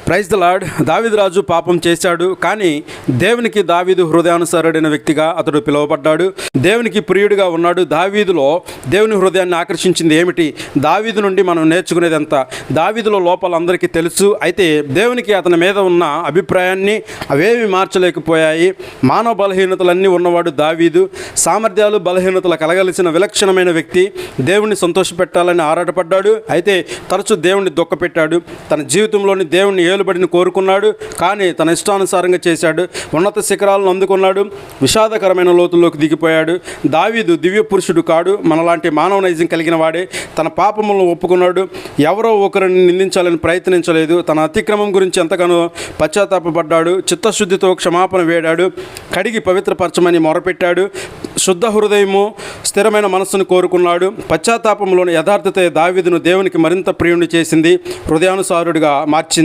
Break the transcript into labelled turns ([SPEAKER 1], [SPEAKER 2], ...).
[SPEAKER 1] Praise the lord. దావీదు రాజు పాపం చేశాడు, కానీ దేవునికి దావీదు హృదయానుసారుడైన వ్యక్తిగా అతడు పిలువబడ్డాడు. దేవునికి ప్రియుడిగా ఉన్నాడు. దావీదులో దేవుని హృదయాన్ని ఆకర్షించింది ఏమిటి? దావీదు నుండి మనం నేర్చుకునేది ఎంత? దావీదులో లోపాలు అందరికీ తెలుసు. అయితే దేవునికి అతని మీద ఉన్న అభిప్రాయాన్ని అవేమి మార్చలేకపోయాయి. మానవ బలహీనతలన్నీ ఉన్నవాడు దావీదు. సామర్థ్యాలు బలహీనతలు కలగలిసిన విలక్షణమైన వ్యక్తి. దేవుణ్ణి సంతోషపెట్టాలని ఆరాటపడ్డాడు. అయితే తరచూ దేవుణ్ణి దుఃఖపెట్టాడు. తన జీవితంలోని దేవుణ్ణి ఏలుబడిని కోరుకున్నాడు, కానీ తన ఇష్టానుసారంగా చేశాడు. ఉన్నత శిఖరాలను అందుకున్నాడు, విషాదకరమైన లోతుల్లోకి దిగిపోయాడు. దావీదు దివ్య పురుషుడు కాడు, మనలాంటి మానవ నైజం కలిగిన వాడే. తన పాపములను ఒప్పుకున్నాడు. ఎవరో ఒకరిని నిందించాలని ప్రయత్నించలేదు. తన అతిక్రమం గురించి ఎంతగానో పశ్చాత్తాపడ్డాడు. చిత్తశుద్ధితో క్షమాపణ వేడాడు. కడిగి పవిత్రపరచమని మొరపెట్టాడు. శుద్ధ హృదయము, స్థిరమైన మనస్సును కోరుకున్నాడు. పశ్చాత్తాపంలోని యథార్థత దావీదును దేవునికి మరింత ప్రియుని చేసింది, హృదయానుసారుడిగా మార్చింది.